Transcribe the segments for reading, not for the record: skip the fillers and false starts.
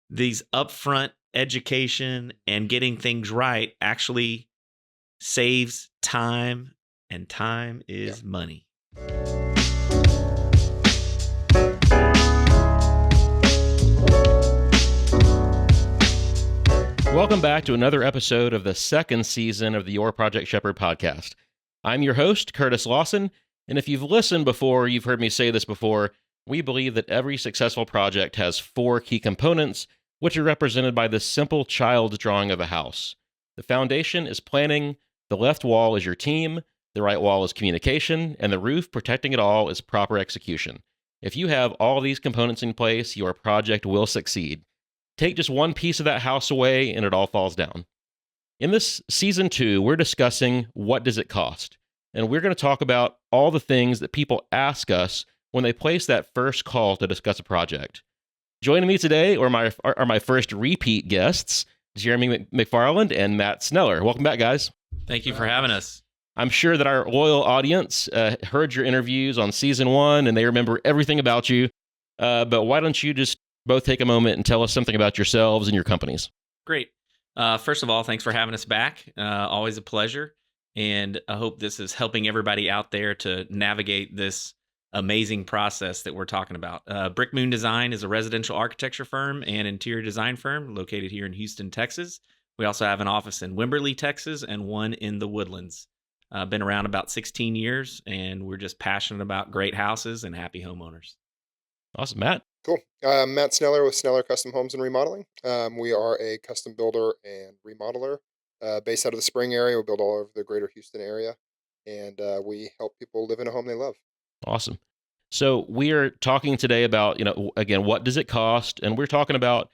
these upfront education and getting things right actually saves time, and time is money. Welcome back to another episode of the second season of the Your Project Shepherd podcast. I'm your host, Curtis Lawson, and if you've listened before, you've heard me say this before, we believe that every successful project has 4 key components, which are represented by this simple child's drawing of a house. The foundation is planning, the left wall is your team, the right wall is communication, and the roof protecting it all is proper execution. If you have all these components in place, your project will succeed. Take just one piece of that house away and it all falls down. In this season 2, we're discussing what does it cost? And we're going to talk about all the things that people ask us when they place that first call to discuss a project. Joining me today are my first repeat guests, Jeremy McFarland and Matt Sneller. Welcome back, guys. Thank you for having us. I'm sure that our loyal audience heard your interviews on season 1 and they remember everything about you. But why don't you just both take a moment and tell us something about yourselves and your companies. Great. First of all, thanks for having us back. Always a pleasure. And I hope this is helping everybody out there to navigate this amazing process that we're talking about. Brickmoon Design is a residential architecture firm and interior design firm located here in Houston, Texas. We also have an office in Wimberley, Texas, and one in the Woodlands. Been around about 16 years, and we're just passionate about great houses and happy homeowners. Awesome. Matt? Cool. Matt Sneller with Sneller Custom Homes and Remodeling. We are a custom builder and remodeler based out of the Spring area. We build all over the greater Houston area, and we help people live in a home they love. Awesome. So we are talking today about, again, what does it cost? And we're talking about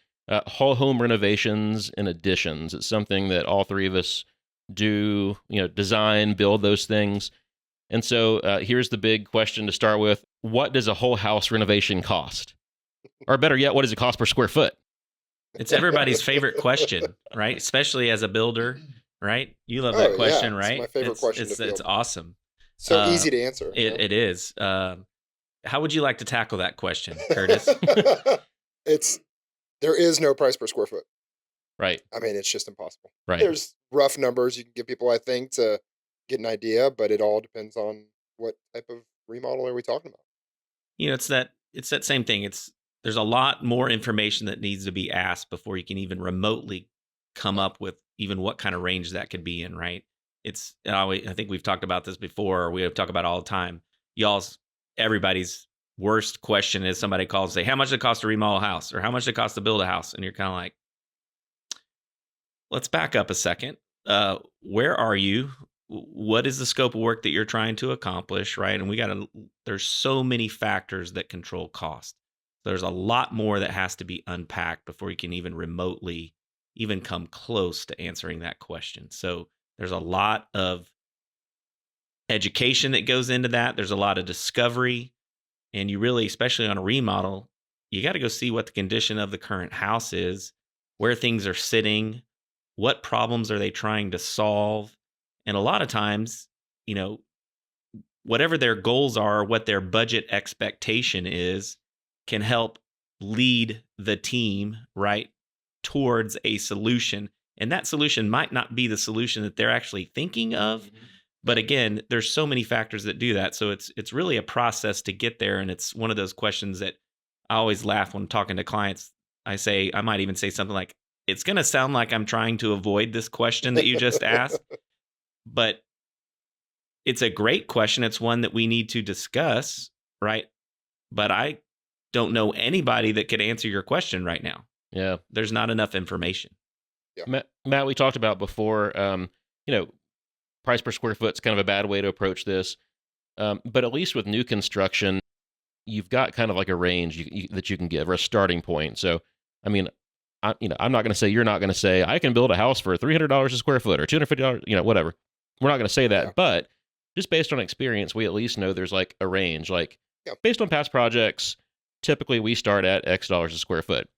whole home renovations and additions. It's something that all three of us do, design, build those things. And so here's the big question to start with. What does a whole house renovation cost? Or better yet, what does it cost per square foot? It's everybody's favorite question, right? Especially as a builder, right? You love that question, right? It's my favorite question to field. It's awesome. So easy to answer. It is. How would you like to tackle that question, Curtis? There is no price per square foot. Right. I mean, it's just impossible. Right. There's rough numbers you can give people, I think, to get an idea, but it all depends on what type of remodel are we talking about. It's that same thing. There's a lot more information that needs to be asked before you can even remotely come up with even what kind of range that could be in, right? I think we've talked about this before, or we talk about it all the time. Everybody's worst question is somebody calls and say, how much does it cost to remodel a house? Or how much does it cost to build a house? And you're kind of like, let's back up a second. Where are you? What is the scope of work that you're trying to accomplish, right? And there's so many factors that control cost. There's a lot more that has to be unpacked before you can even remotely even come close to answering that question. So there's a lot of education that goes into that. There's a lot of discovery. And you really, especially on a remodel, you got to go see what the condition of the current house is, where things are sitting, what problems are they trying to solve. And a lot of times, whatever their goals are, what their budget expectation is, can help lead the team right towards a solution. And that solution might not be the solution that they're actually thinking of. Mm-hmm. But again, there's so many factors that do that. So it's really a process to get there. And it's one of those questions that I always laugh when talking to clients. I might even say something like, it's going to sound like I'm trying to avoid this question that you just asked. But it's a great question. It's one that we need to discuss, right? But I don't know anybody that could answer your question right now. Yeah. There's not enough information. Yeah. Matt, we talked about before, price per square foot is kind of a bad way to approach this. But at least with new construction, you've got kind of like a range that you can give, or a starting point. So, I mean, I'm not going to say, you're not going to say, I can build a house for $300 a square foot or $250, whatever. We're not going to say that. Yeah. But just based on experience, we at least know there's like a range. Like based on past projects, typically we start at X dollars a square foot.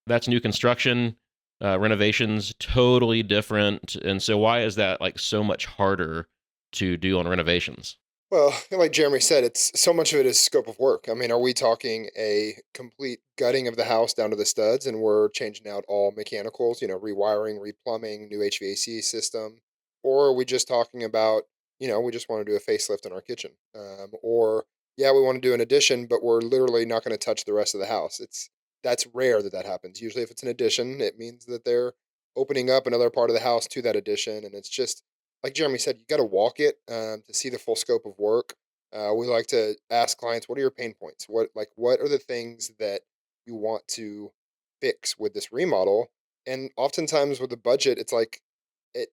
That's new construction. Renovations, totally different. And so why is that like so much harder to do on renovations? Well, like Jeremy said, it's so much of it is scope of work. I mean, are we talking a complete gutting of the house down to the studs and we're changing out all mechanicals, rewiring, replumbing, new HVAC system? Or are we just talking about, we just want to do a facelift in our kitchen? Or, yeah, we want to do an addition, but we're literally not going to touch the rest of the house. That's rare that happens. Usually, if it's an addition, it means that they're opening up another part of the house to that addition. And it's just, like Jeremy said, you got to walk it to see the full scope of work. We like to ask clients, what are your pain points? What are the things that you want to fix with this remodel? And oftentimes with the budget, it's like it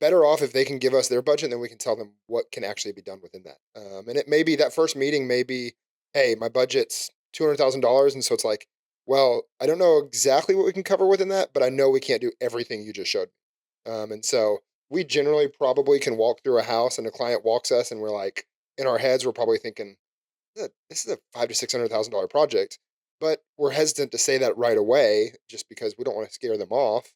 better off if they can give us their budget, and then we can tell them what can actually be done within that. And it may be that first meeting may be, hey, my budget's $200,000, and so it's like, well, I don't know exactly what we can cover within that, but I know we can't do everything you just showed me. And so we generally probably can walk through a house and a client walks us and we're like, in our heads, we're probably thinking, this is a five to $600,000 project, but we're hesitant to say that right away just because we don't want to scare them off.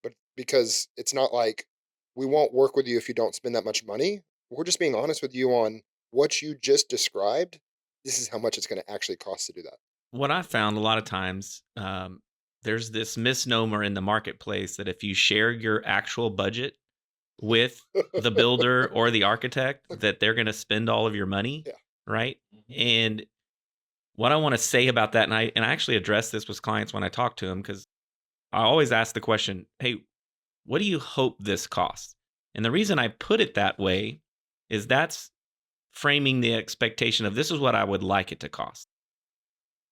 But because it's not like we won't work with you if you don't spend that much money. We're just being honest with you on what you just described. This is how much it's going to actually cost to do that. What I found a lot of times, there's this misnomer in the marketplace that if you share your actual budget with the builder or the architect, that they're going to spend all of your money, Yeah. right? And what I want to say about that, and I actually address this with clients when I talk to them, because I always ask the question, hey, what do you hope this costs? And the reason I put it that way is that's framing the expectation of this is what I would like it to cost.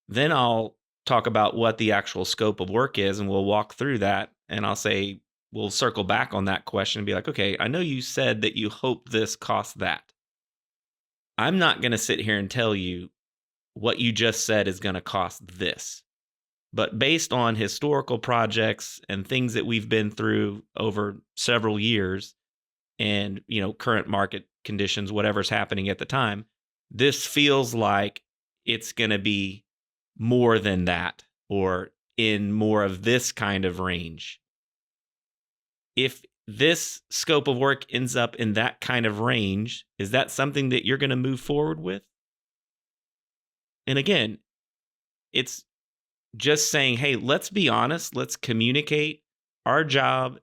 Then I'll talk about what the actual scope of work is, and we'll walk through that. And I'll say, we'll circle back on that question and be like, okay, I know you said that you hope this costs that. I'm not going to sit here and tell you what you just said is going to cost this. But based on historical projects and things that we've been through over several years and, current market conditions, whatever's happening at the time, this feels like it's going to be more than that or in more of this kind of range. If this scope of work ends up in that kind of range, is that something that you're going to move forward with? And again, it's just saying, hey, let's be honest, let's communicate. Our job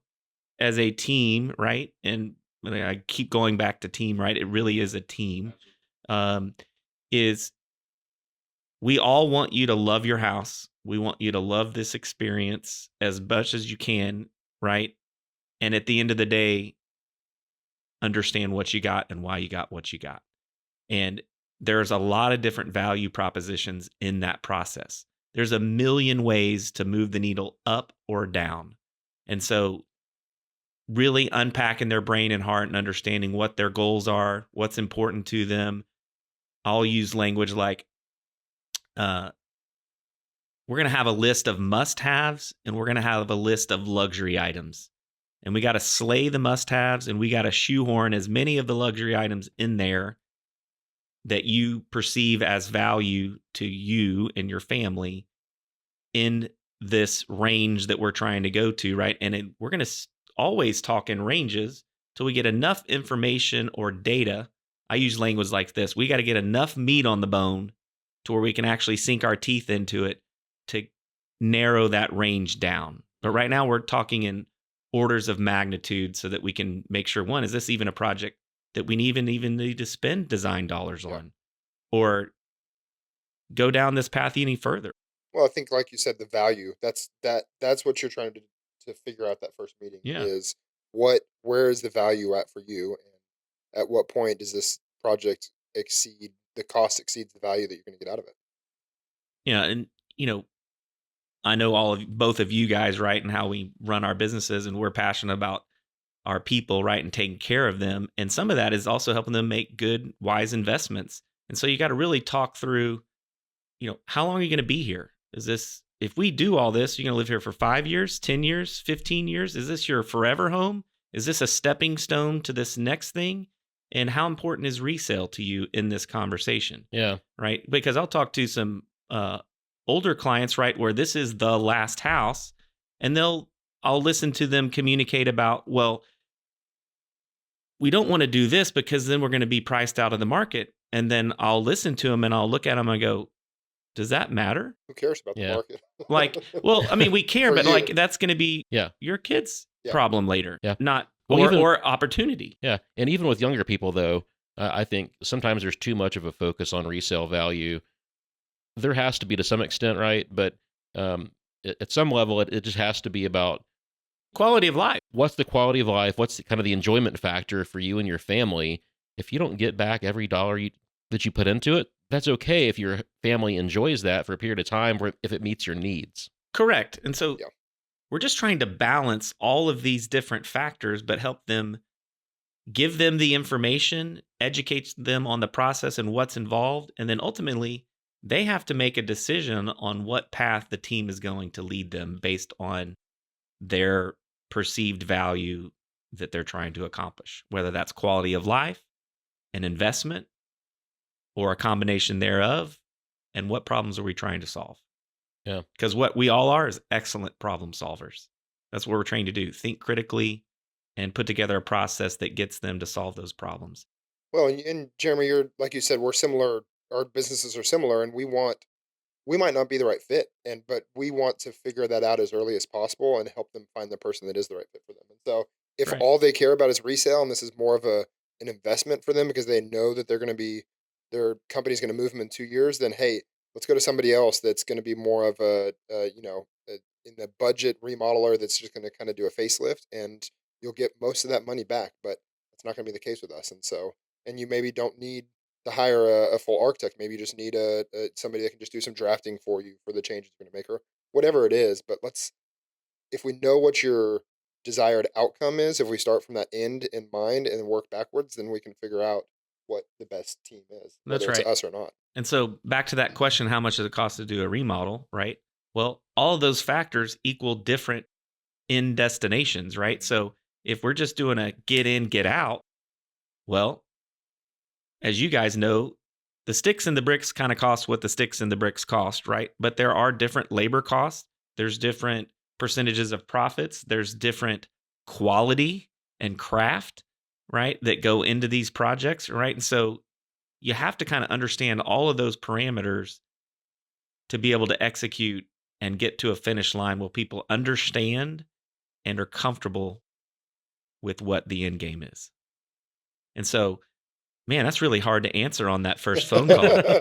as a team, right? And I keep going back to team, right? It really is a team. Is we all want you to love your house. We want you to love this experience as much as you can, right? And at the end of the day, understand what you got and why you got what you got. And there's a lot of different value propositions in that process. There's a million ways to move the needle up or down. And so really unpacking their brain and heart and understanding what their goals are, what's important to them. I'll use language like, we're going to have a list of must-haves and we're going to have a list of luxury items. And we got to slay the must-haves and we got to shoehorn as many of the luxury items in there that you perceive as value to you and your family in this range that we're trying to go to, right? And we're going to always talk in ranges till we get enough information or data. I use language like this. We got to get enough meat on the bone to where we can actually sink our teeth into it to narrow that range down. But right now we're talking in orders of magnitude so that we can make sure, one, is this even a project that we even need to spend design dollars on or go down this path any further? Well, I think, like you said, the value. That's what you're trying to figure out that first meeting is where is the value at for you, and at what point does this project exceeds the value that you're going to get out of it? Yeah, and I know both of you guys, right, and how we run our businesses, and we're passionate about our people, right, and taking care of them. And some of that is also helping them make good, wise investments. And so you got to really talk through, how long are you going to be here? If we do all this, you're going to live here for 5 years, 10 years, 15 years? Is this your forever home? Is this a stepping stone to this next thing? And how important is resale to you in this conversation? Yeah. Right? Because I'll talk to some older clients, right, where this is the last house, and I'll listen to them communicate about, well, we don't want to do this because then we're going to be priced out of the market. And then I'll listen to them and I'll look at them and go, does that matter? Who cares about the market? Like, well, I mean, we care, but you. like that's going to be your kid's problem later, not or opportunity. Yeah. And even with younger people, though, I think sometimes there's too much of a focus on resale value. There has to be to some extent, right? But at some level, it just has to be about quality of life. What's the quality of life? What's kind of the enjoyment factor for you and your family? If you don't get back every dollar that you put into it, that's okay if your family enjoys that for a period of time if it meets your needs. Correct. And so we're just trying to balance all of these different factors, but help them, give them the information, educate them on the process and what's involved. And then ultimately, they have to make a decision on what path the team is going to lead them based on their perceived value that they're trying to accomplish, whether that's quality of life, an investment, or a combination thereof, and what problems are we trying to solve? Yeah. Because what we all are is excellent problem solvers. That's what we're trained to do. Think critically and put together a process that gets them to solve those problems. Well, and Jeremy, you're like you said, we're similar. Our businesses are similar, and we might not be the right fit, but we want to figure that out as early as possible and help them find the person that is the right fit for them. And so if all they care about is resale, and this is more of an investment for them because they know that their company's going to move them in 2 years, then hey, let's go to somebody else that's going to be more of in the budget remodeler that's just going to kind of do a facelift, and you'll get most of that money back. But that's not going to be the case with us. And you maybe don't need to hire a full architect. Maybe you just need somebody that can just do some drafting for you for the changes you're going to make, or whatever it is. But if we know what your desired outcome is, if we start from that end in mind and work backwards, then we can figure out what the best team is, whether it's us or not. And so back to that question, how much does it cost to do a remodel, right? Well, all of those factors equal different end destinations, right? So if we're just doing a get in, get out, well, as you guys know, the sticks and the bricks kind of cost what the sticks and the bricks cost, right? But there are different labor costs. There's different percentages of profits. There's different quality and craft, right, that go into these projects, right? And so you have to kind of understand all of those parameters to be able to execute and get to a finish line where people understand and are comfortable with what the end game is. And so, man, that's really hard to answer on that first phone call.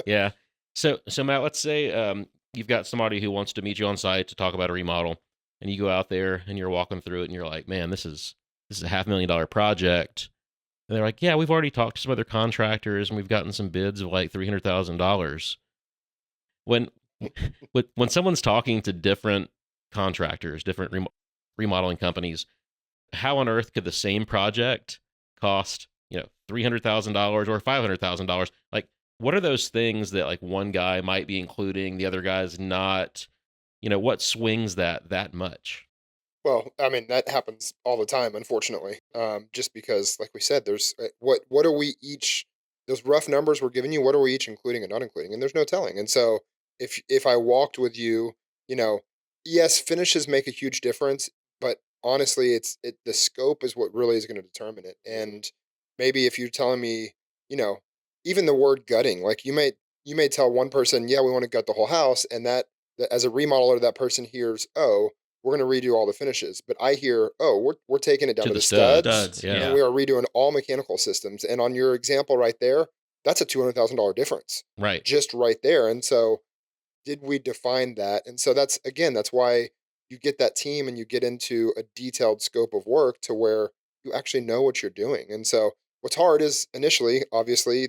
Yeah. So Matt, let's say you've got somebody who wants to meet you on site to talk about a remodel, and you go out there and you're walking through it and you're like, man, this is a $500,000 project. And they're like, yeah, we've already talked to some other contractors and we've gotten some bids of like $300,000. When someone's talking to different contractors, different remodeling companies, how on earth could the same project cost, $300,000 or $500,000? Like, what are those things that like one guy might be including, the other guy's not? What swings that much? Well, I mean, that happens all the time, unfortunately. Just because, like we said, there's what are we each, those rough numbers we're giving you, what are we each including and not including? And there's no telling. And so if I walked with you, yes, finishes make a huge difference, but honestly, the scope is what really is going to determine it. And maybe if you're telling me, even the word gutting, like you may tell one person, yeah, we want to gut the whole house, and that as a remodeler, that person hears, oh, we're going to redo all the finishes. But I hear, oh, we're taking it down to the studs, and we are redoing all mechanical systems. And on your example right there, that's a $200,000 difference, right? Just right there. And so, did we define that? And so that's why you get that team and you get into a detailed scope of work to where you actually know what you're doing. And so, what's hard is initially, obviously,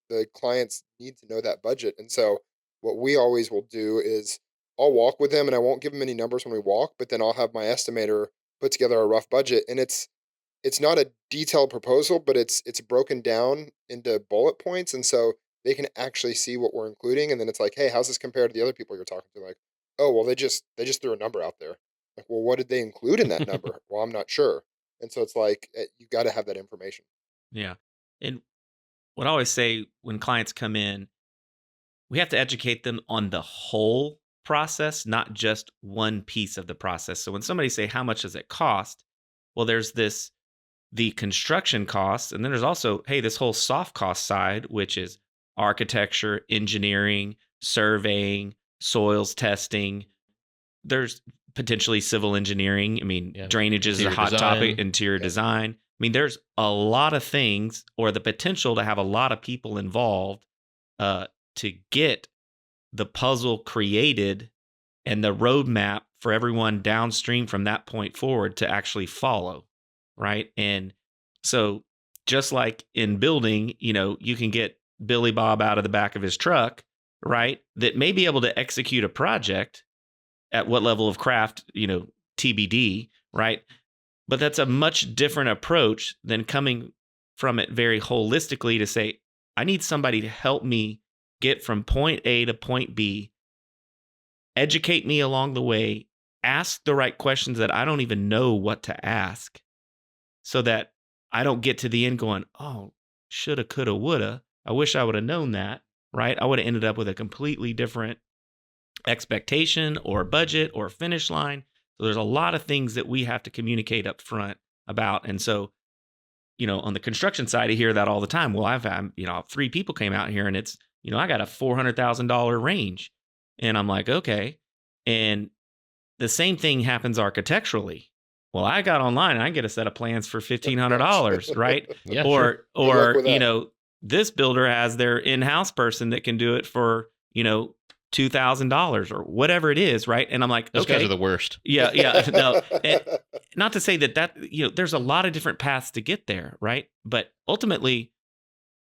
the clients need to know that budget. And so, what we always will do is I'll walk with them and I won't give them any numbers when we walk, but then I'll have my estimator put together a rough budget. And it's not a detailed proposal, but it's broken down into bullet points. And so they can actually see what we're including. And then it's like, hey, how's this compared to the other people you're talking to? Like, oh, well, they just threw a number out there. Like, well, what did they include in that number? Well, I'm not sure. And so it's like, you got to have that information. Yeah. And what I always say when clients come in, we have to educate them on the whole process, not just one piece of the process. So when somebody say, how much does it cost? Well, there's this the construction costs. And then there's also, hey, this whole soft cost side, which is architecture, engineering, surveying, soils testing. There's potentially civil engineering. I mean, drainage is a hot topic, interior design. I mean, there's a lot of things, or the potential to have a lot of people involved to get the puzzle created and the roadmap for everyone downstream from that point forward to actually follow, right? And so just like in building, you can get Billy Bob out of the back of his truck, right, that may be able to execute a project at what level of craft, TBD, right? But that's a much different approach than coming from it very holistically to say, I need somebody to help me get from point A to point B, educate me along the way, ask the right questions that I don't even know what to ask, so that I don't get to the end going, oh, shoulda, coulda, woulda. I wish I would have known that, right? I would have ended up with a completely different expectation or budget or finish line. So there's a lot of things that we have to communicate up front about. And so, on the construction side, I hear that all the time. Well, I've had, 3 people came out here and it's, I got a $400,000 range. And I'm like, okay. And the same thing happens architecturally. Well, I got online and I get a set of plans for $1,500, right? Yeah, or this builder has their in-house person that can do it for, $2,000 or whatever it is, right? And I'm like, those okay, guys are the worst. Yeah. No, and not to say that there's a lot of different paths to get there, right? But ultimately,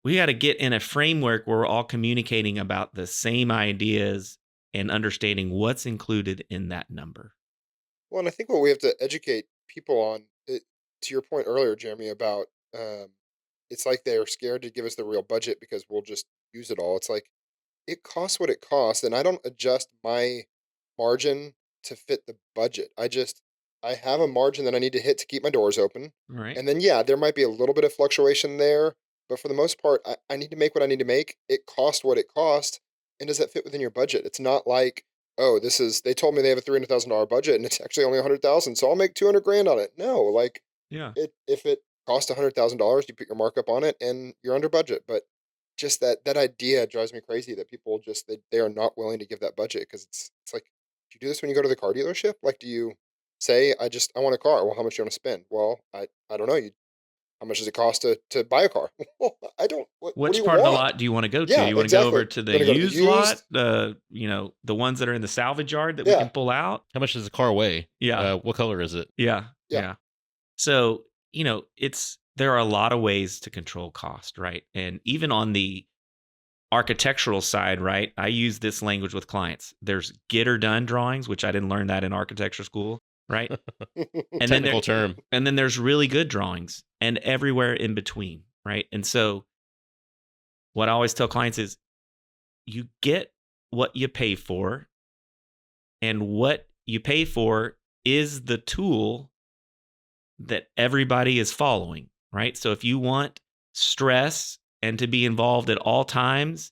we got to get in a framework where we're all communicating about the same ideas and understanding what's included in that number. Well, and I think what we have to educate people on, to your point earlier, Jeremy, about it's like they're scared to give us the real budget because we'll just use it all. It's like, it costs what it costs, and I don't adjust my margin to fit the budget. I have a margin that I need to hit to keep my doors open. Right. And then, yeah, there might be a little bit of fluctuation there, but for the most part, I need to make what I need to make. It costs what it costs. And does that fit within your budget? It's not like, oh, they told me they have a $300,000 budget and it's actually only 100,000, so I'll make 200 grand on it. No, like, Yeah. if it costs $100,000, you put your markup on it and you're under budget. But just that idea drives me crazy, that people just they are not willing to give that budget, because it's like, do you do this when you go to the car dealership? Like, do you say, I want a car? Well, how much do you want to spend? Well, I don't know. How much does it cost to buy a car? Well, I don't. What do Which you part of the want? lot do you want to go to? Yeah, Do you want to go over exactly. to You the wanna go to the used lot, the ones that are in the salvage yard that we Yeah. can pull out? How much does the car weigh? Yeah. What color is it? Yeah. Yeah. So, there are a lot of ways to control cost, right? And even on the architectural side, right, I use this language with clients. There's get or done drawings, which I didn't learn that in architecture school, right? And Technical term. And then there's really good drawings and everywhere in between, right? And so what I always tell clients is, you get what you pay for, and what you pay for is the tool that everybody is following, right? So if you want stress and to be involved at all times,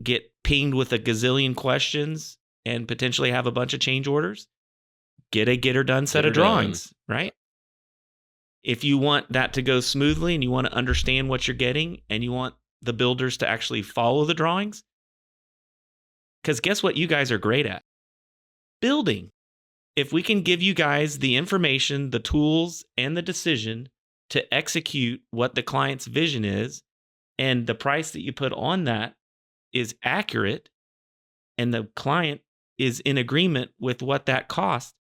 get pinged with a gazillion questions and potentially have a bunch of change orders, get a get or done set of drawings, right? If you want that to go smoothly and you want to understand what you're getting and you want the builders to actually follow the drawings, because guess what you guys are great at? Building. If we can give you guys the information, the tools, and the decision to execute what the client's vision is, and the price that you put on that is accurate, and the client is in agreement with what that costs,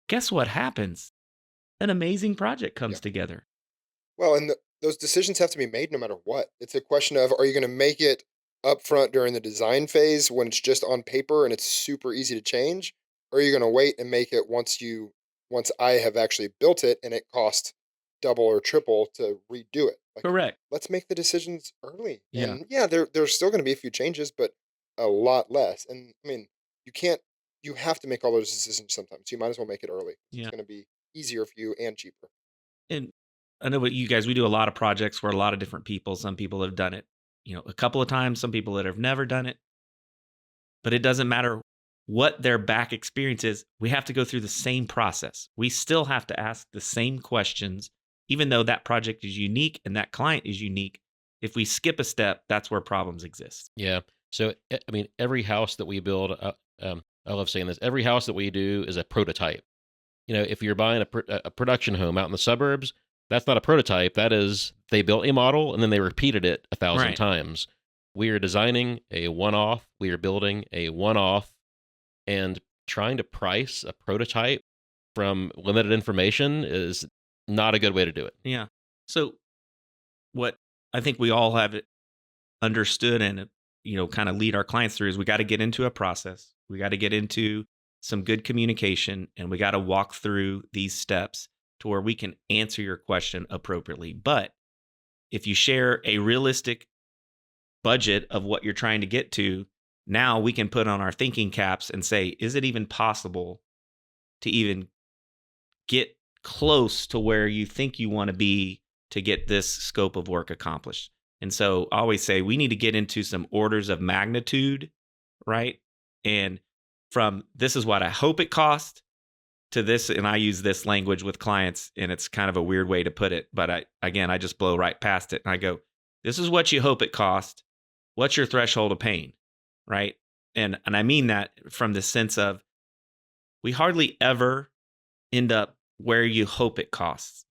guess what happens? An amazing project comes together. Well, and those decisions have to be made no matter what. It's a question of, are you going to make it up front during the design phase when it's just on paper and it's super easy to change? Or are you going to wait and make it once I have actually built it and it costs double or triple to redo it? Like, Correct. let's make the decisions early. Yeah. And yeah, there's still going to be a few changes, but a lot less. And I mean, you have to make all those decisions sometimes. You might as well make it early. Yeah. It's going to be easier for you and cheaper. And I know what you guys, we do a lot of projects where a lot of different people, some people have done it, a couple of times, some people that have never done it. But it doesn't matter what their back experience is. We have to go through the same process. We still have to ask the same questions even though that project is unique and that client is unique, if we skip a step, that's where problems exist. Yeah. So, I mean, every house that we build, I love saying this, every house that we do is a prototype. If you're buying a production home out in the suburbs, that's not a prototype. That is, they built a model and then they repeated it 1,000 Right. times. We are designing a one-off. We are building a one-off, and trying to price a prototype from limited information is not a good way to do it. Yeah. So what I think we all have understood and kind of lead our clients through is we got to get into a process. We got to get into some good communication, and we got to walk through these steps to where we can answer your question appropriately. But if you share a realistic budget of what you're trying to get to, now we can put on our thinking caps and say, is it even possible to even get close to where you think you want to be to get this scope of work accomplished? And so I always say we need to get into some orders of magnitude, right? And from this is what I hope it cost to this, and I use this language with clients, and it's kind of a weird way to put it, but I just blow right past it. And I go, this is what you hope it cost. What's your threshold of pain, right? And I mean that from the sense of we hardly ever end up where you hope it costs,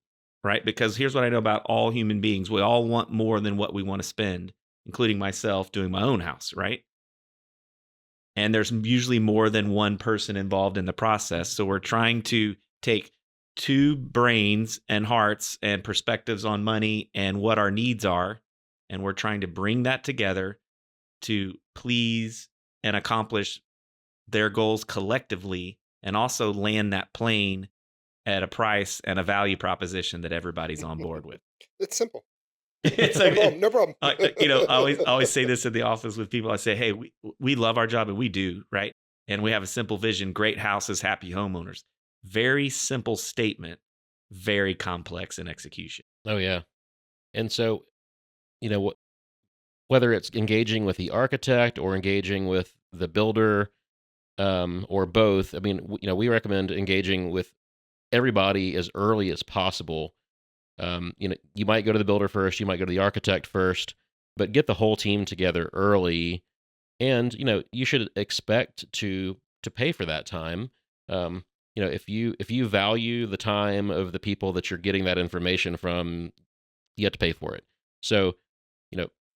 right? Because here's what I know about all human beings. We all want more than what we want to spend, including myself doing my own house, right? And there's usually more than one person involved in the process. So we're trying to take two brains and hearts and perspectives on money and what our needs are. And we're trying to bring that together to please and accomplish their goals collectively, and also land that plane at a price and a value proposition that everybody's on board with. It's simple. It's No problem. I always say this in the office with people. I say, hey, we love our job, and we do, right? And we have a simple vision: great houses, happy homeowners. Very simple statement, very complex in execution. Oh, yeah. And so, whether it's engaging with the architect or engaging with the builder, or both, I mean, we recommend engaging with everybody as early as possible. You might go to the builder first, you might go to the architect first, but get the whole team together early. And, you should expect to pay for that time. If you value the time of the people that you're getting that information from, you have to pay for it. So,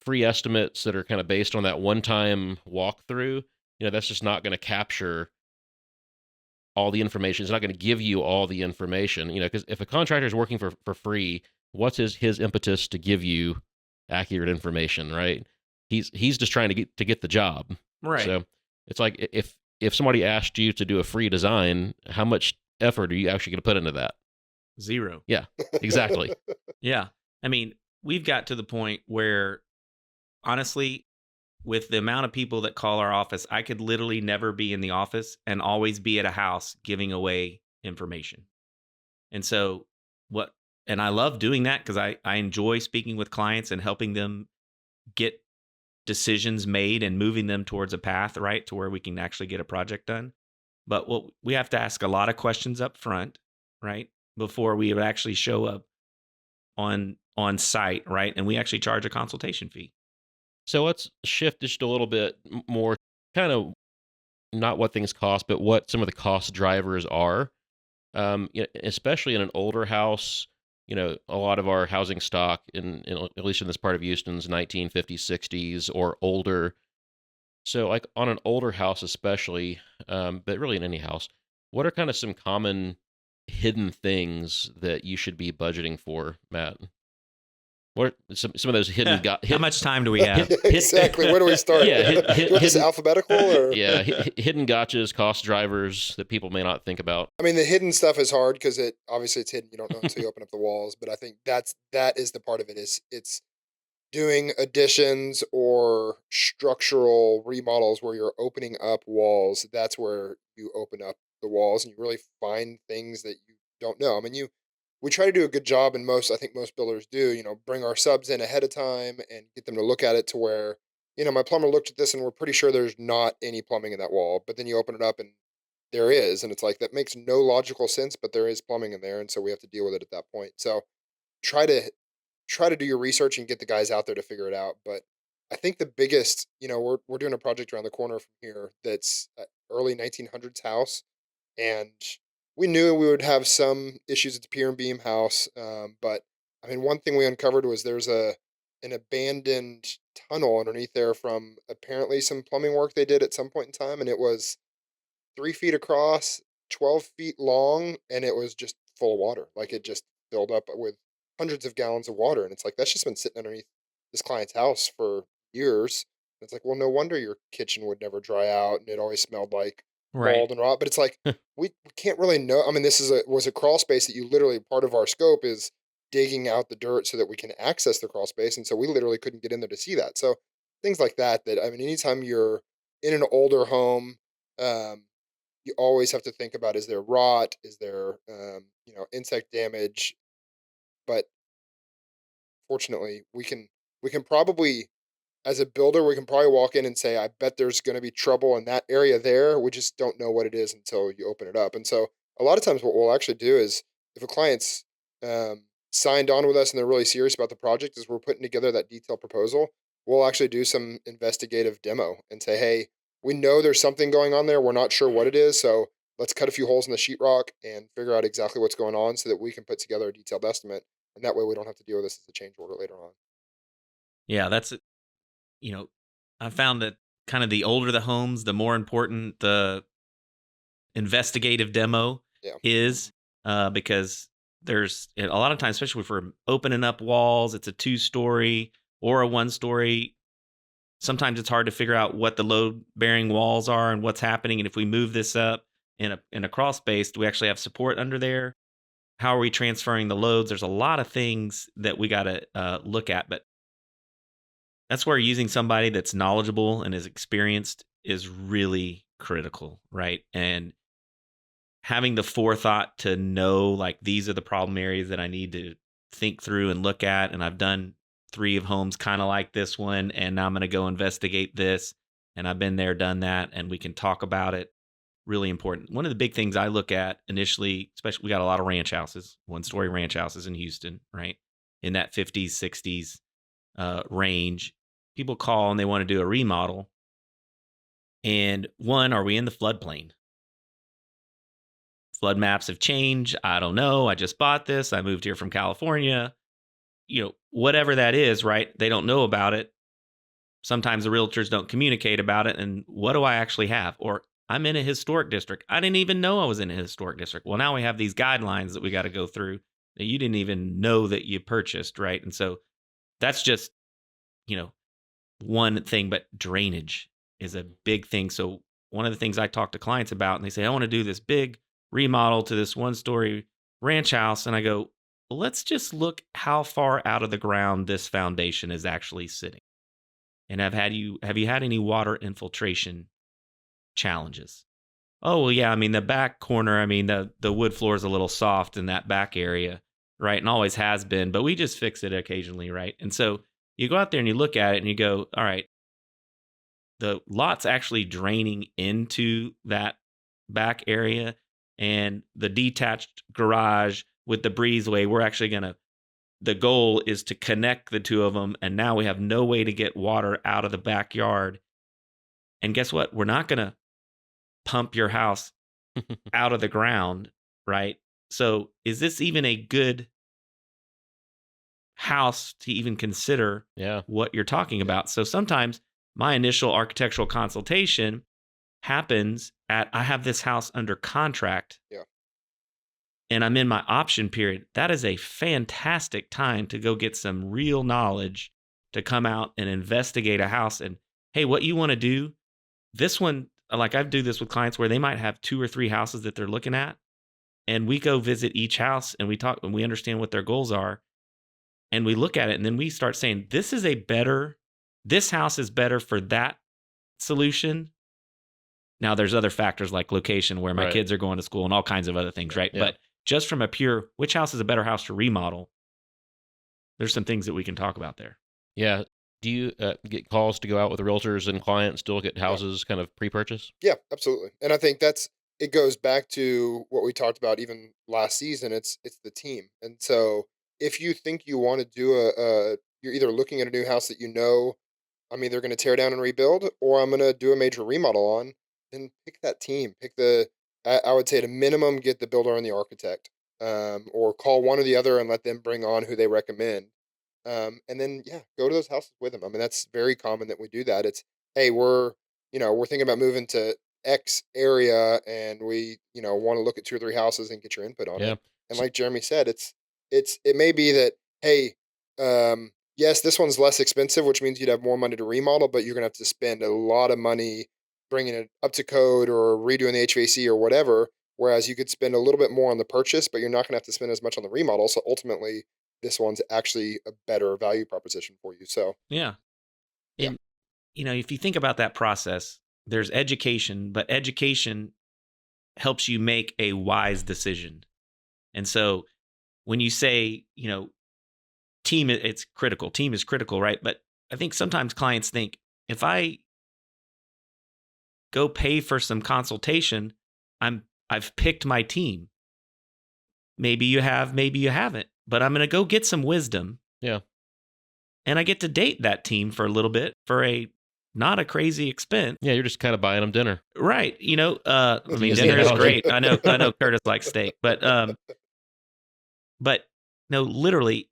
free estimates that are kind of based on that one-time walkthrough, that's just not going to capture all the information. It's not going to give you all the information, because if a contractor is working for free, what's his impetus to give you accurate information, right? He's just trying to get the job. Right. So it's like if somebody asked you to do a free design, how much effort are you actually going to put into that? Zero. Yeah, exactly. Yeah. I mean, we've got to the point where, honestly, with the amount of people that call our office, I could literally never be in the office and always be at a house giving away information. And so and I love doing that because I enjoy speaking with clients and helping them get decisions made and moving them towards a path, right, to where we can actually get a project done. But we have to ask a lot of questions up front, right, before we would actually show up on site, right? And we actually charge a consultation fee. So let's shift just a little bit more, kind of not what things cost, but what some of the cost drivers are. Especially in an older house, a lot of our housing stock, at least in this part of Houston's 1950s, 60s or older. So like on an older house especially, but really in any house, what are kind of some common hidden things that you should be budgeting for, Matt? What are some of those hidden? How much time do we have? Exactly. Where do we start? Yeah, Do you want this alphabetical or? Yeah, hidden gotchas, cost drivers that people may not think about. I mean, the hidden stuff is hard because obviously it's hidden. You don't know until you open up the walls. But I think that is the part of it. It's doing additions or structural remodels where you're opening up walls. That's where you open up the walls and you really find things that you don't know. I mean, we try to do a good job, and I think most builders do, bring our subs in ahead of time and get them to look at it to where, my plumber looked at this and we're pretty sure there's not any plumbing in that wall. But then you open it up and there is, and it's like that makes no logical sense, but there is plumbing in there, and so we have to deal with it at that point. So try to do your research and get the guys out there to figure it out. But I think the biggest, we're doing a project around the corner from here that's a early 1900s house, and we knew we would have some issues at the pier and beam house. But I mean, one thing we uncovered was there's an abandoned tunnel underneath there from apparently some plumbing work they did at some point in time, and it was 3 feet across, 12 feet long, and it was just full of water. Like it just filled up with hundreds of gallons of water, and it's like that's just been sitting underneath this client's house for years. And it's like, well, no wonder your kitchen would never dry out, and it always smelled like Right. mold and rot. But it's like we can't really know. I mean, this was a crawl space that you literally, part of our scope is digging out the dirt so that we can access the crawl space, and so we literally couldn't get in there to see that. So things like that. That I mean, anytime you're in an older home, um, you always have to think about, is there rot, is there insect damage. But fortunately, we can probably, as a builder, we can probably walk in and say, I bet there's going to be trouble in that area there. We just don't know what it is until you open it up. And so a lot of times what we'll actually do is, if a client's signed on with us and they're really serious about the project, is we're putting together that detailed proposal, we'll actually do some investigative demo and say, hey, we know there's something going on there. We're not sure what it is. So let's cut a few holes in the sheetrock and figure out exactly what's going on so that we can put together a detailed estimate. And that way we don't have to deal with this as a change order later on. Yeah, I found that kind of the older the homes, the more important the investigative demo Yeah. is, because there's a lot of times, especially if we're opening up walls, it's a 2-story or a 1-story. Sometimes it's hard to figure out what the load bearing walls are and what's happening. And if we move this up in a crawl space, do we actually have support under there? How are we transferring the loads? There's a lot of things that we got to look at, but that's where using somebody that's knowledgeable and is experienced is really critical, right? And having the forethought to know, like, these are the problem areas that I need to think through and look at. And I've done 3 of homes kind of like this one, and now I'm going to go investigate this. And I've been there, done that, and we can talk about it. Really important. One of the big things I look at initially, especially, we got a lot of ranch houses, 1-story ranch houses in Houston, right? In that 50s, 60s range. People call and they want to do a remodel. And one, are we in the floodplain? Flood maps have changed. I don't know. I just bought this. I moved here from California. Whatever that is, right? They don't know about it. Sometimes the realtors don't communicate about it. And what do I actually have? Or I'm in a historic district. I didn't even know I was in a historic district. Well, now we have these guidelines that we got to go through that you didn't even know that you purchased, right? And so that's just, one thing, but drainage is a big thing. So one of the things I talk to clients about, and they say, I want to do this big remodel to this 1-story ranch house. And I go, well, let's just look how far out of the ground this foundation is actually sitting. And have you had any water infiltration challenges? Oh, well, yeah. I mean, the back corner, I mean, the wood floor is a little soft in that back area, right? And always has been, but we just fix it occasionally, right? And so you go out there and you look at it and you go, all right, the lot's actually draining into that back area, and the detached garage with the breezeway, we're actually the goal is to connect the two of them. And now we have no way to get water out of the backyard. And guess what? We're not going to pump your house out of the ground, right? So is this even a good house to even consider what you're talking about? So sometimes my initial architectural consultation happens at, I have this house under contract, and I'm in my option period. That is a fantastic time to go get some real knowledge to come out and investigate a house. And hey, what you want to do, this one, like I do this with clients where they might have 2 or 3 houses that they're looking at, and we go visit each house and we talk and we understand what their goals are. And we look at it and then we start saying, this house is better for that solution. Now there's other factors like location, where my kids are going to school and all kinds of other things, right? Yeah. But just from a pure, which house is a better house to remodel, there's some things that we can talk about there. Yeah. Do you get calls to go out with realtors and clients to look at houses kind of pre-purchase? Yeah, absolutely. And I think it goes back to what we talked about even last season. It's the team. And so if you think you want to do you're either looking at a new house that I'm either going to tear down and rebuild, or I'm going to do a major remodel on, then pick that team. I would say at a minimum, get the builder and the architect, or call one or the other and let them bring on who they recommend. And then, yeah, go to those houses with them. I mean, that's very common that we do that. It's, hey, we're thinking about moving to X area, and we, want to look at 2 or 3 houses and get your input on Yeah. it. And like Jeremy said, it may be that, hey, yes, this one's less expensive, which means you'd have more money to remodel, but you're gonna have to spend a lot of money bringing it up to code or redoing the HVAC or whatever. Whereas you could spend a little bit more on the purchase, but you're not gonna have to spend as much on the remodel. So ultimately, this one's actually a better value proposition for you. So Yeah. Yeah. And, if you think about that process, there's education, but education helps you make a wise decision. And so when you say, team, it's critical. Team is critical, right? But I think sometimes clients think, if I go pay for some consultation, I've picked my team. Maybe you have, maybe you haven't, but I'm going to go get some wisdom. Yeah. And I get to date that team for a little bit for not a crazy expense. Yeah, you're just kind of buying them dinner. Right. Dinner is analogy. great. I know Curtis likes steak, but no, literally,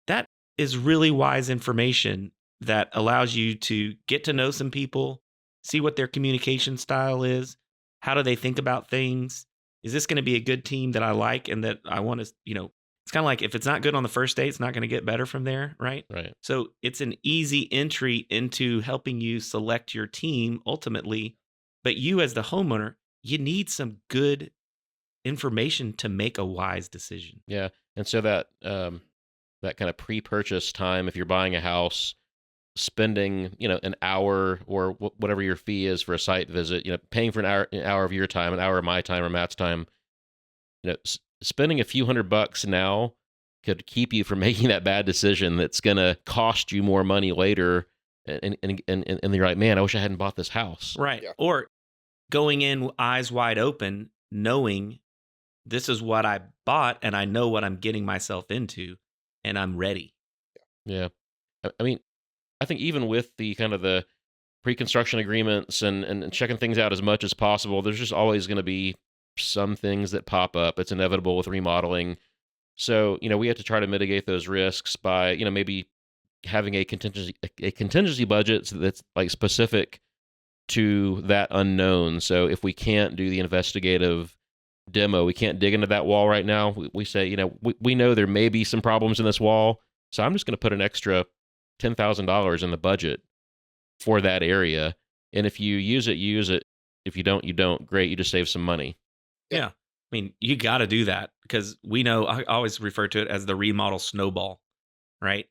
that is really wise information that allows you to get to know some people, see what their communication style is, how do they think about things. Is this going to be a good team that I like and that I want to, it's kind of like, if it's not good on the first date, it's not going to get better from there, right? Right. So it's an easy entry into helping you select your team ultimately. But you as the homeowner, you need some good information to make a wise decision. Yeah. And so that kind of pre-purchase time, if you're buying a house, spending, an hour or whatever your fee is for a site visit, paying for an hour of your time, an hour of my time or Matt's time, spending a few $100 now could keep you from making that bad decision that's going to cost you more money later. And you're like, man, I wish I hadn't bought this house. Right. Yeah. Or going in eyes wide open, knowing this is what I bought and I know what I'm getting myself into and I'm ready. Yeah. I mean, I think even with the kind of the pre-construction agreements and checking things out as much as possible, there's just always going to be some things that pop up. It's inevitable with remodeling. So, we have to try to mitigate those risks by, maybe having a contingency budget that's like specific to that unknown. So if we can't do the investigative demo, we can't dig into that wall right now, we say, we know there may be some problems in this wall, so I'm just going to put an extra $10,000 in the budget for that area. And if you use it, you use it. If you don't, you don't. Great, you just save some money. Yeah. I mean, you got to do that because we know, I always refer to it as the remodel snowball, right?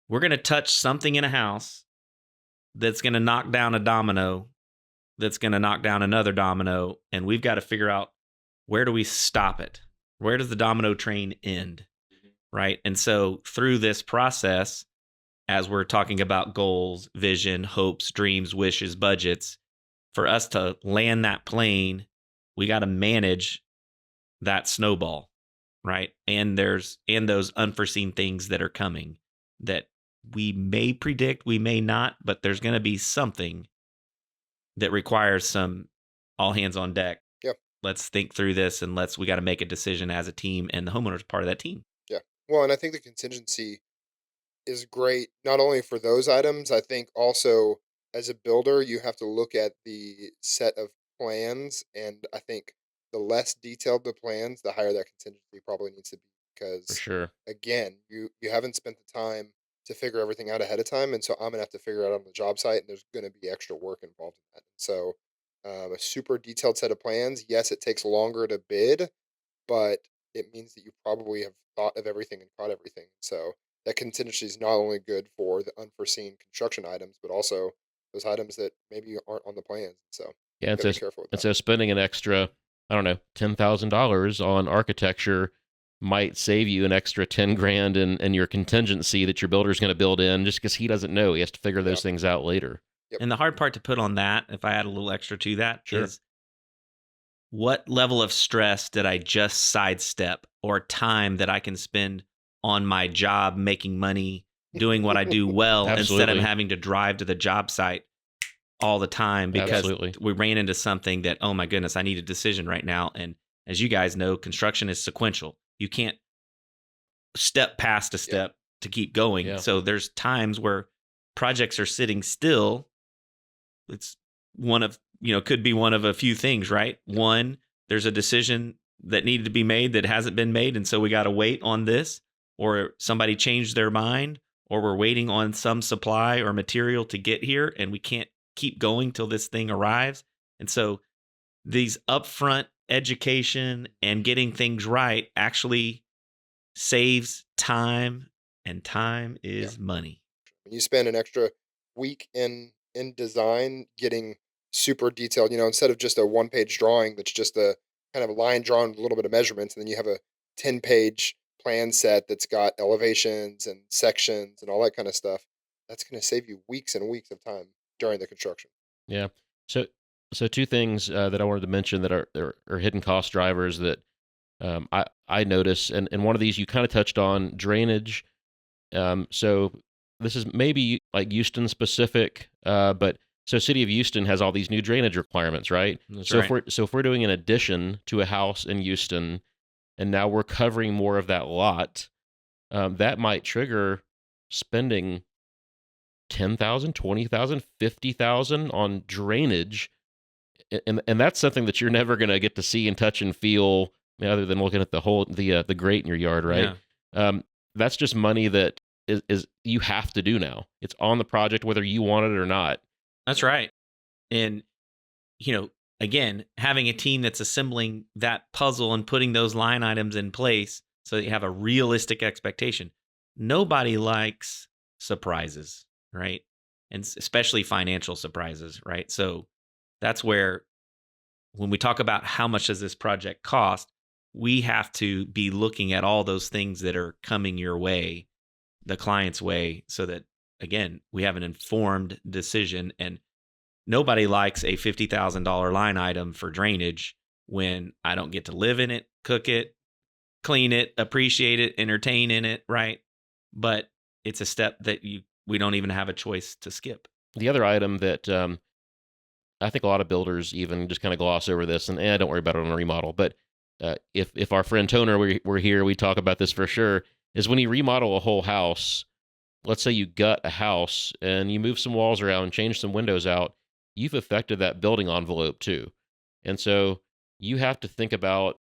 We're going to touch something in a house that's going to knock down a domino, that's going to knock down another domino, and we've got to figure out, where do we stop it? Where does the domino train end? Right? And so through this process, as we're talking about goals, vision, hopes, dreams, wishes, budgets, for us to land that plane, we got to manage that snowball, right? And those unforeseen things that are coming that we may predict, we may not, but there's going to be something that requires some all hands on deck. Yep. Let's think through this and we got to make a decision as a team, and the homeowner's part of that team. Yeah. Well, and I think the contingency is great not only for those items. I think also as a builder, you have to look at the set of plans, and I think the less detailed the plans, the higher that contingency probably needs to be. For Because sure. again, you haven't spent the time to figure everything out ahead of time, and so I'm gonna have to figure it out on the job site, and there's gonna be extra work involved in that. So, a super detailed set of plans. Yes, it takes longer to bid, but it means that you probably have thought of everything and caught everything. So that contingency is not only good for the unforeseen construction items, but also those items that maybe aren't on the plans. So Yeah, you gotta be careful with and that. so spending an extra, I don't know, $10,000 on architecture might save you an extra 10 grand in your contingency that your builder's going to build in, just because he doesn't know. He has to figure those things out later. Yep. And the hard part to put on that, if I add a little extra to that, Sure. is what level of stress did I just sidestep, or time that I can spend on my job, making money, doing what I do well, instead of Absolutely. having to drive to the job site all the time because Absolutely. we ran into something that, oh my goodness, I need a decision right now. And as you guys know, construction is sequential. You can't step past a step to keep going. Yeah. So there's times where projects are sitting still. It's one of, could be one of a few things, right? One, there's a decision that needed to be made that hasn't been made, and so we got to wait on this, or somebody changed their mind, or we're waiting on some supply or material to get here, and we can't keep going till this thing arrives. And so these upfront education and getting things right actually saves time, and time is money. When you spend an extra week in design getting super detailed, instead of just a 1-page drawing that's just a kind of a line drawn with a little bit of measurements, and then you have a 10-page plan set that's got elevations and sections and all that kind of stuff, that's going to save you weeks and weeks of time during the construction. Yeah. So two things that I wanted to mention that are hidden cost drivers that I notice, and one of these you kind of touched on, drainage. So this is maybe like Houston specific, but so City of Houston has all these new drainage requirements, right? That's right. If we're doing an addition to a house in Houston, and now we're covering more of that lot, that might trigger spending $10,000, $20,000, $50,000 on drainage, and that's something that you're never going to get to see and touch and feel, other than looking at the grate in your yard, right? Yeah. That's just money that is you have to do now. It's on the project whether you want it or not. That's right. And again, having a team that's assembling that puzzle and putting those line items in place so that you have a realistic expectation. Nobody likes surprises, right? And especially financial surprises, right? So that's where, when we talk about how much does this project cost, we have to be looking at all those things that are coming your way, the client's way, so that, again, we have an informed decision. And nobody likes a $50,000 line item for drainage when I don't get to live in it, cook it, clean it, appreciate it, entertain in it, right? But it's a step that we don't even have a choice to skip. The other item that I think a lot of builders even just kind of gloss over this, and don't worry about it on a remodel, but if our friend Toner were here, we'd talk about this for sure, is when you remodel a whole house, let's say you gut a house and you move some walls around, change some windows out, you've affected that building envelope too. And so you have to think about,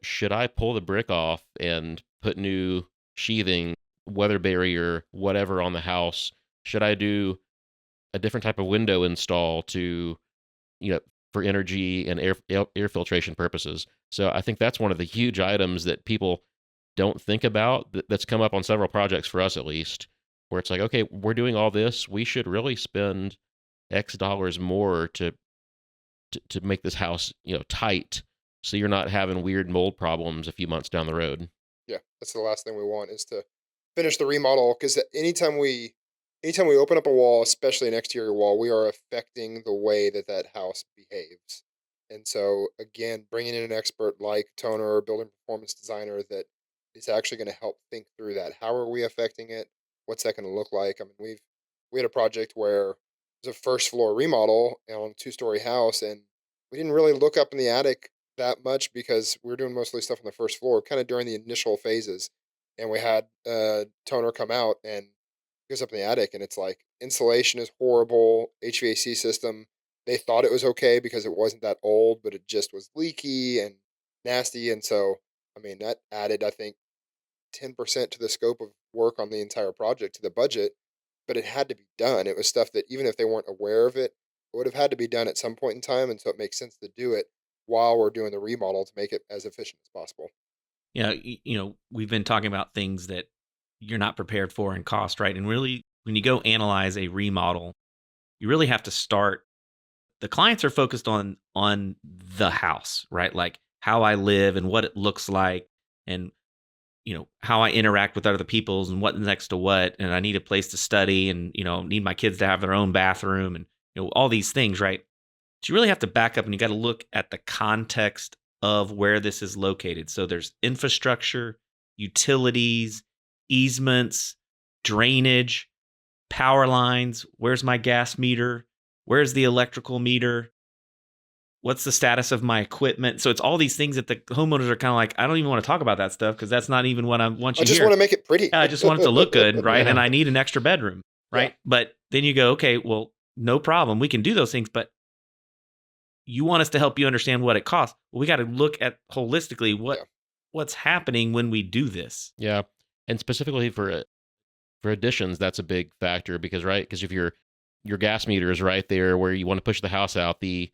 should I pull the brick off and put new sheathing, weather barrier, whatever on the house? Should I do a different type of window install to, for energy and air filtration purposes? So I think that's one of the huge items that people don't think about, that's come up on several projects for us at least, where it's like, okay, we're doing all this, we should really spend X dollars more to make this house, tight, so you're not having weird mold problems a few months down the road. Yeah, that's the last thing we want, is to finish the remodel, because anytime we open up a wall, especially an exterior wall, we are affecting the way that house behaves. And so, again, bringing in an expert like Toner or building performance designer that is actually going to help think through that. How are we affecting it? What's that going to look like? I mean, we had a project where it was a first floor remodel on a 2-story house, and we didn't really look up in the attic that much because we were doing mostly stuff on the first floor, kind of during the initial phases. And we had Toner come out and goes up in the attic, and it's like insulation is horrible, HVAC system. They thought it was okay because it wasn't that old, but it just was leaky and nasty. And so, I mean, that added, I think, 10% to the scope of work on the entire project, to the budget, but it had to be done. It was stuff that, even if they weren't aware of it, it would have had to be done at some point in time. And so it makes sense to do it while we're doing the remodel to make it as efficient as possible. Yeah, we've been talking about things that you're not prepared for in cost, right? And really, when you go analyze a remodel, you really have to start. The clients are focused on the house, right? Like how I live and what it looks like, and how I interact with other peoples and what's next to what, and I need a place to study, and need my kids to have their own bathroom, and all these things, right? So you really have to back up, and you got to look at the context of where this is located. So there's infrastructure, utilities, easements, drainage, power lines. Where's my gas meter? Where's the electrical meter? What's the status of my equipment? So it's all these things that the homeowners are kind of like, I don't even want to talk about that stuff because that's not even what I want you I to just hear. want to make it pretty. I just want it to look good, right? Yeah. And I need an extra bedroom, right? Yeah. But then you go, okay, well, no problem. We can do those things, but you want us to help you understand what it costs. Well, we got to look at holistically what's happening when we do this. Yeah. And specifically for additions, that's a big factor because if your gas meter is right there where you want to push the house out, the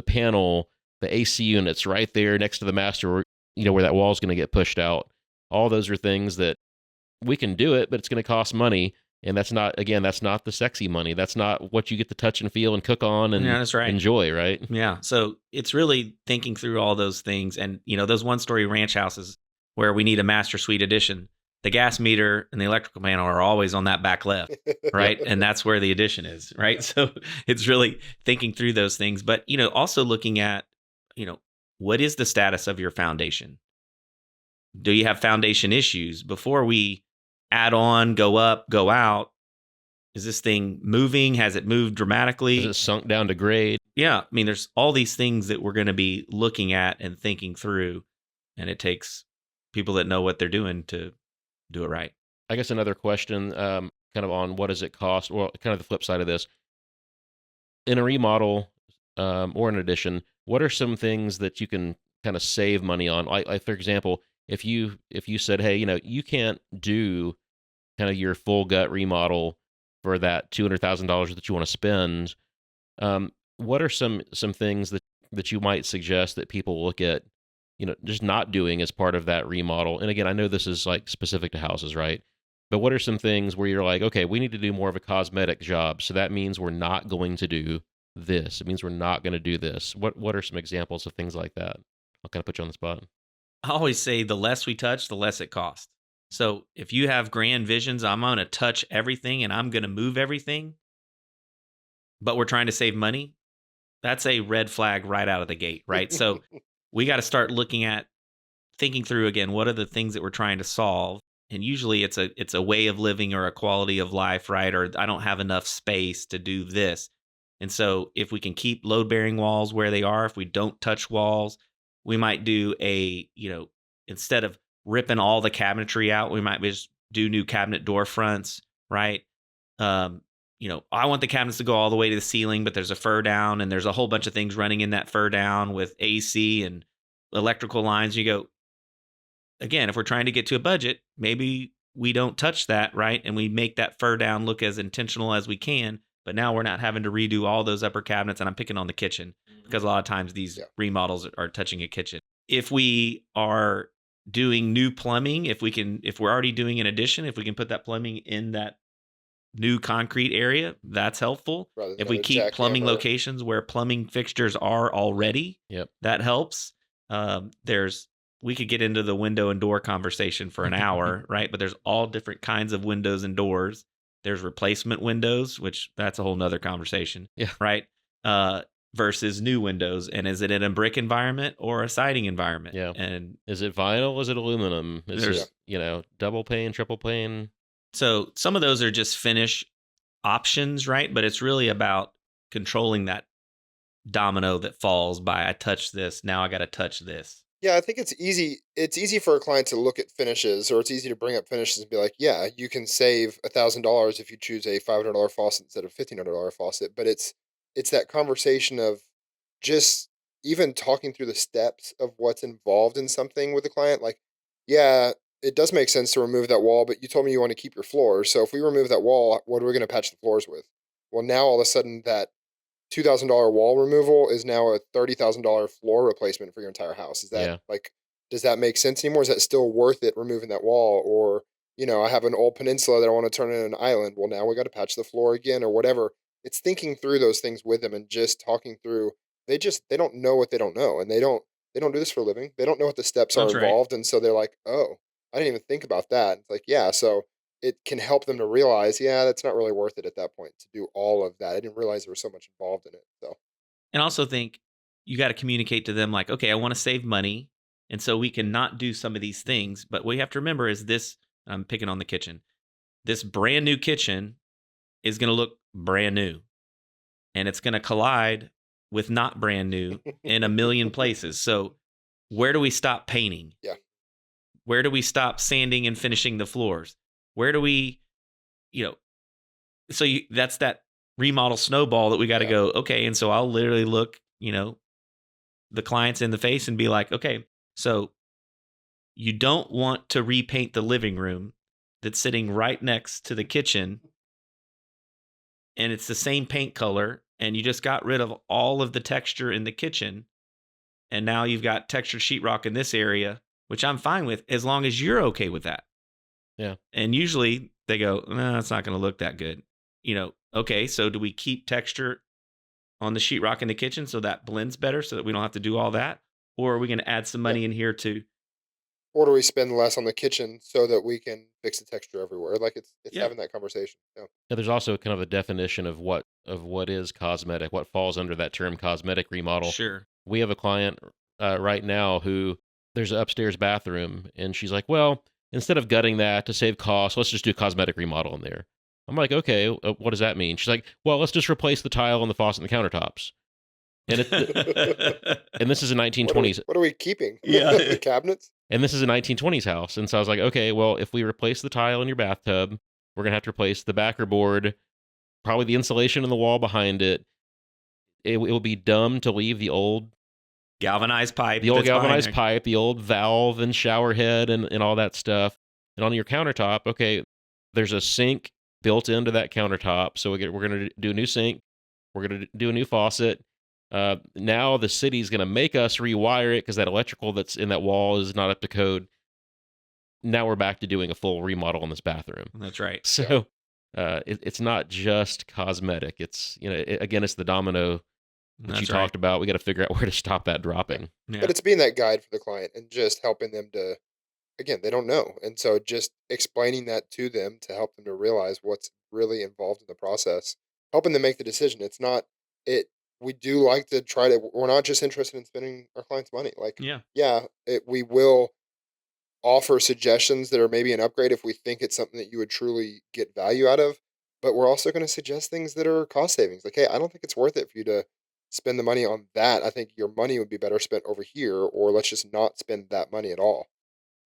panel, the AC unit's right there next to the master, where that wall's going to get pushed out. All those are things that we can do it, but it's going to cost money. And that's not the sexy money. That's not what you get to touch and feel and cook on and that's right. enjoy, right? Yeah. So it's really thinking through all those things. And, those one-story ranch houses where we need a master suite addition, the gas meter and the electrical panel are always on that back left, right? And that's where the addition is, right? So it's really thinking through those things. But, also looking at, what is the status of your foundation? Do you have foundation issues? Before we add on, go up, go out, is this thing moving? Has it moved dramatically? Is it sunk down to grade? Yeah. I mean, there's all these things that we're going to be looking at and thinking through. And it takes people that know what they're doing to do it right. I guess another question kind of on what does it cost? Well, kind of the flip side of this. In a remodel or an addition, what are some things that you can kind of save money on? Like for example, if you said, hey, you can't do kind of your full gut remodel for that $200,000 that you want to spend, what are some things that you might suggest that people look at, just not doing as part of that remodel? And again, I know this is like specific to houses, right? But what are some things where you're like, okay, we need to do more of a cosmetic job, so that means we're not going to do this. It means we're not going to do this. What are some examples of things like that? I'll kind of put you on the spot. I always say the less we touch, the less it costs. So if you have grand visions, I'm going to touch everything and I'm going to move everything, but we're trying to save money, that's a red flag right out of the gate, right? So we got to start thinking through again, what are the things that we're trying to solve? And usually it's a way of living or a quality of life, right? Or I don't have enough space to do this. And so if we can keep load-bearing walls where they are, if we don't touch walls, we might do instead of ripping all the cabinetry out, we might just do new cabinet door fronts, right? I want the cabinets to go all the way to the ceiling, but there's a fur down and there's a whole bunch of things running in that fur down with AC and electrical lines. You go, again, if we're trying to get to a budget, maybe we don't touch that, right? And we make that fur down look as intentional as we can. But now we're not having to redo all those upper cabinets. And I'm picking on the kitchen because a lot of times these remodels are touching a kitchen. If we are doing new plumbing, if we're already doing an addition, if we can put that plumbing in that new concrete area, that's helpful. If we keep plumbing locations where plumbing fixtures are already, that helps. We could get into the window and door conversation for an hour, right? But there's all different kinds of windows and doors. There's replacement windows, which that's a whole nother conversation, right? Versus new windows. And is it in a brick environment or a siding environment? Yeah. And is it vinyl? Is it aluminum? Is it, double pane, triple pane? So some of those are just finish options, right? But it's really about controlling that domino that falls by I touch this, now I got to touch this. Yeah, I think it's easy. It's easy for a client to look at finishes, or it's easy to bring up finishes and be like, "Yeah, you can save $1,000 if you choose a $500 faucet instead of $1,500 faucet." But it's that conversation of just even talking through the steps of what's involved in something with the client. Like, yeah, it does make sense to remove that wall, but you told me you want to keep your floors. So if we remove that wall, what are we going to patch the floors with? Well, now all of a sudden that $2,000 wall removal is now a $30,000 floor replacement for your entire house. Is that does that make sense anymore? Is that still worth it removing that wall? Or, I have an old peninsula that I want to turn into an island. Well, now we got to patch the floor again or whatever. It's thinking through those things with them and just talking through. They don't know what they don't know, and they don't do this for a living. They don't know what the steps are involved, and so they're like, "Oh, I didn't even think about that." It's like, yeah, so it can help them to realize, yeah, that's not really worth it at that point to do all of that. I didn't realize there was so much involved in it. So, and also think you got to communicate to them like, okay, I want to save money. And so we cannot do some of these things. But what you have to remember is this, I'm picking on the kitchen. This brand new kitchen is going to look brand new. And it's going to collide with not brand new in a million places. So where do we stop painting? Yeah. Where do we stop sanding and finishing the floors? Where do we, that's that remodel snowball that we got to go, okay. And so I'll literally look, the clients in the face and be like, okay, so you don't want to repaint the living room that's sitting right next to the kitchen, and it's the same paint color, and you just got rid of all of the texture in the kitchen, and now you've got textured sheetrock in this area, which I'm fine with as long as you're okay with that. Yeah. And usually they go, no, it's not going to look that good. Okay, so do we keep texture on the sheetrock in the kitchen so that blends better so that we don't have to do all that? Or are we going to add some money in here too? Or do we spend less on the kitchen so that we can fix the texture everywhere? Like it's having that conversation. Yeah. Yeah, there's also kind of a definition of what is cosmetic, what falls under that term cosmetic remodel. Sure. We have a client right now who there's an upstairs bathroom, and she's like, well, instead of gutting that to save costs, let's just do cosmetic remodel in there. I'm like, okay, what does that mean? She's like, well, let's just replace the tile and the faucet and the countertops. And and this is a 1920s. What are we keeping? Yeah. The cabinets? And this is a 1920s house. And so I was like, okay, well, if we replace the tile in your bathtub, we're going to have to replace the backer board, probably the insulation in the wall behind it. It will be dumb to leave the old galvanized pipe, the old valve and shower head and all that stuff. And on your countertop, okay, there's a sink built into that countertop. So we're going to do a new sink. We're going to do a new faucet. Now the city's going to make us rewire it because that electrical that's in that wall is not up to code. Now we're back to doing a full remodel in this bathroom. That's right. So it's not just cosmetic. It's, again, it's the domino that you talked about. We got to figure out where to stop that dropping. Yeah. But it's being that guide for the client and just helping them to, again, they don't know. And so just explaining that to them to help them to realize what's really involved in the process, helping them make the decision. It's not, we do like to try to, we're not just interested in spending our clients' money. Like, we will offer suggestions that are maybe an upgrade if we think it's something that you would truly get value out of. But we're also going to suggest things that are cost savings. Like, hey, I don't think it's worth it for you to spend the money on that. I think your money would be better spent over here, or let's just not spend that money at all.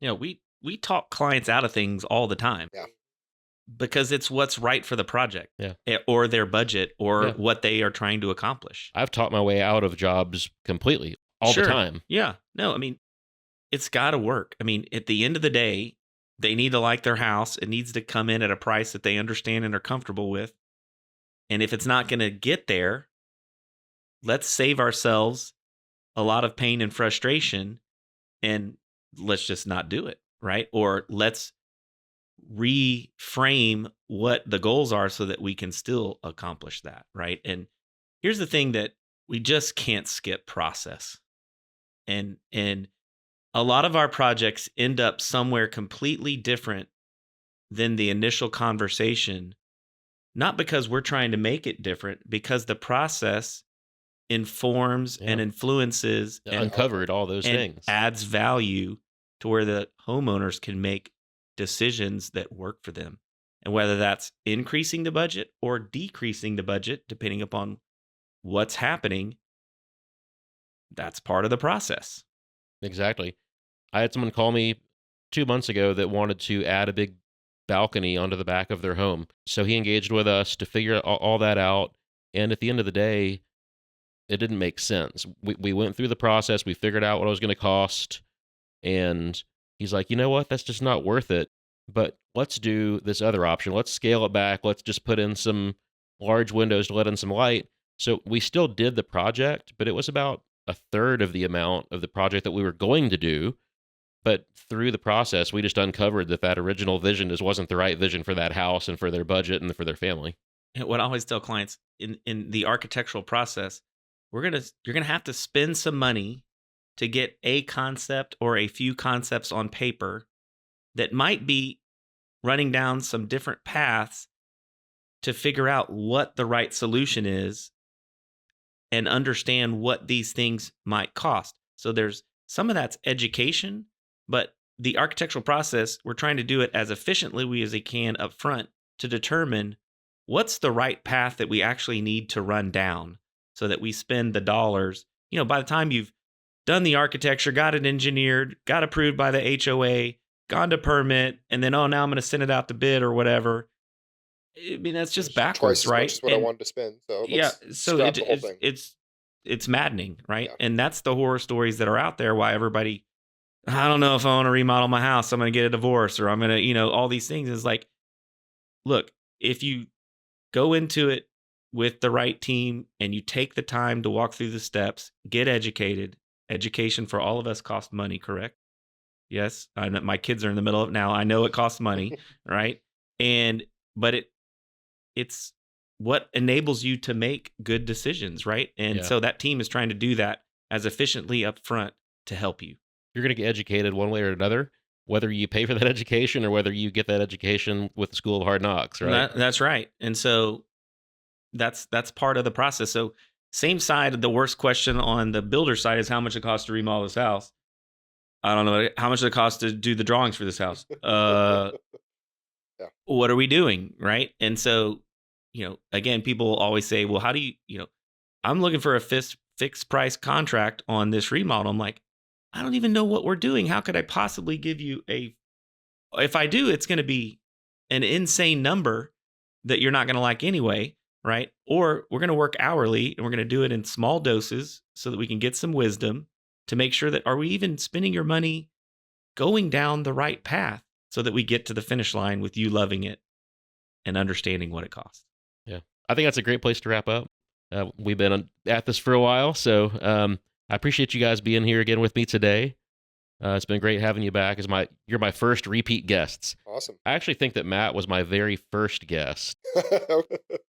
We talk clients out of things all the time. Yeah. Because it's what's right for the project, yeah, or their budget, or what they are trying to accomplish. I've talked my way out of jobs completely all the time. Yeah. No, I mean, it's got to work. I mean, at the end of the day, they need to like their house. It needs to come in at a price that they understand and are comfortable with. And if it's not going to get there, let's save ourselves a lot of pain and frustration, and let's just not do it, right? Or let's reframe what the goals are so that we can still accomplish that, right? And here's the thing that we just can't skip process. And a lot of our projects end up somewhere completely different than the initial conversation, not because we're trying to make it different, because the process informs and influences and uncovered all those things, adds value to where the homeowners can make decisions that work for them. And whether that's increasing the budget or decreasing the budget, depending upon what's happening, that's part of the process. Exactly. I had someone call me 2 months ago that wanted to add a big balcony onto the back of their home. So he engaged with us to figure all that out. And at the end of the day, it didn't make sense. We went through the process. We figured out what it was going to cost. And he's like, you know what? That's just not worth it. But let's do this other option. Let's scale it back. Let's just put in some large windows to let in some light. So we still did the project, but it was about a third of the amount of the project that we were going to do. But through the process, we just uncovered that original vision just wasn't the right vision for that house and for their budget and for their family. And what I always tell clients in the architectural process, you're gonna have to spend some money to get a concept or a few concepts on paper that might be running down some different paths to figure out what the right solution is and understand what these things might cost. So there's some of that's education, but the architectural process, we're trying to do it as efficiently as we can up front to determine what's the right path that we actually need to run down so that we spend the dollars. By the time you've done the architecture, got it engineered, got approved by the HOA, gone to permit, and then, now I'm going to send it out to bid or whatever. I mean, that's just backwards, twice right? As much as what I wanted to spend. So so the whole thing. it's maddening, right? Yeah. And that's the horror stories that are out there. Why everybody, I don't know if I want to remodel my house. I'm going to get a divorce, or I'm going to, all these things. Is like, look, if you go into it with the right team and you take the time to walk through the steps, get educated. Education for all of us costs money, correct? Yes, I know my kids are in the middle of it now. I know it costs money, right? But it's what enables you to make good decisions, right? And so that team is trying to do that as efficiently up front to help you. You're going to get educated one way or another, whether you pay for that education or whether you get that education with the School of Hard Knocks, right? That's right. And so that's part of the process. So same side, the worst question on the builder side is how much it costs to remodel this house. I don't know. How much does it cost to do the drawings for this house? What are we doing, right? And so, again, people always say, well, how do you, I'm looking for a fixed price contract on this remodel. I'm like, I don't even know what we're doing. How could I possibly give you if I do, it's going to be an insane number that you're not going to like anyway, right? Or we're going to work hourly and we're going to do it in small doses so that we can get some wisdom to make sure that, are we even spending your money going down the right path so that we get to the finish line with you loving it and understanding what it costs. Yeah. I think that's a great place to wrap up. We've been at this for a while, so I appreciate you guys being here again with me today. It's been great having you back. You're my first repeat guests. Awesome. I actually think that Matt was my very first guest.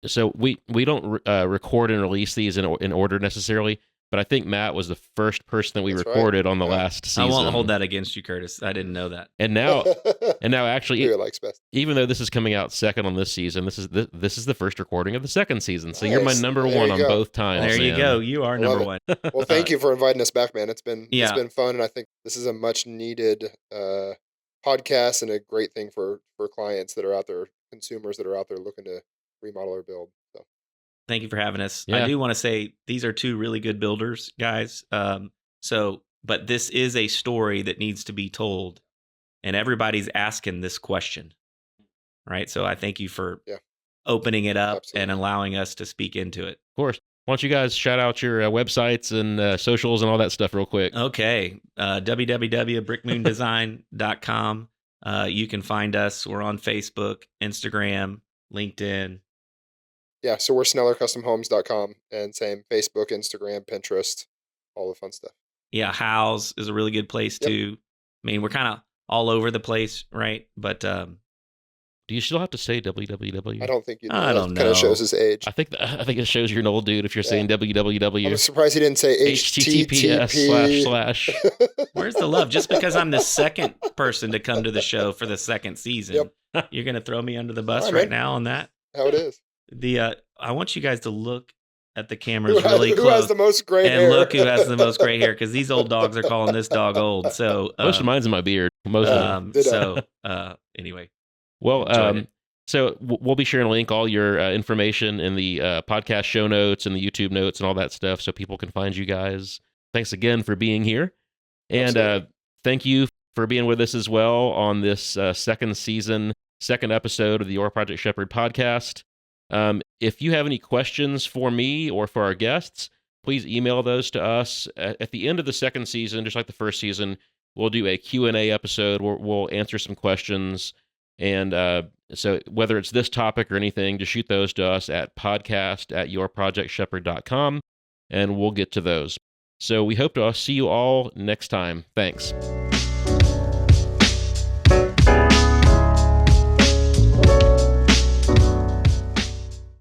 So we don't record and release these in order necessarily, but I think Matt was the first person that we recorded on the last season. I won't hold that against you, Curtis. I didn't know that. And now actually, likes best. Even though this is coming out second on this season, this is the first recording of the second season. So you're my number one on both times. There you go. You are number one. Well, thank you for inviting us back, man. It's been fun, and I think this is a much needed podcast and a great thing for clients that are out there, consumers that are out there looking to remodel or build. So. Thank you for having us. Yeah. I do want to say these are two really good builders, guys. But this is a story that needs to be told, and everybody's asking this question, right? So I thank you for opening it up and allowing us to speak into it. Of course. Why don't you guys shout out your websites and socials and all that stuff real quick? Okay. www.brickmoondesign.com. You can find us. We're on Facebook, Instagram, LinkedIn. Yeah, so we're SnellerCustomHomes.com, and same Facebook, Instagram, Pinterest, all the fun stuff. Yeah, House is a really good place too. I mean, we're kind of all over the place, right? But do you still have to say www? I don't think you do. I don't know. Kind of shows his age. I think it shows you're an old dude if you're saying www. I'm surprised he didn't say https// Where's the love? Just because I'm the second person to come to the show for the second season, you're going to throw me under the bus right now on that? How it is. I want you guys to look at the cameras really close. Who has the most gray hair? And look who has the most gray hair, because these old dogs are calling this dog old. So most of mine's in my beard. Most of them. Anyway. Well, so we'll be sharing a link, all your information in the podcast show notes and the YouTube notes and all that stuff, so people can find you guys. Thanks again for being here. And thank you for being with us as well on this second season, second episode of the Your Project Shepherd podcast. If you have any questions for me or for our guests, please email those to us. At the end of the second season, just like the first season, we'll do a Q&A episode where we'll answer some questions. And so whether it's this topic or anything, just shoot those to us at podcast@yourprojectshepherd.com, and we'll get to those. So we hope to see you all next time. Thanks.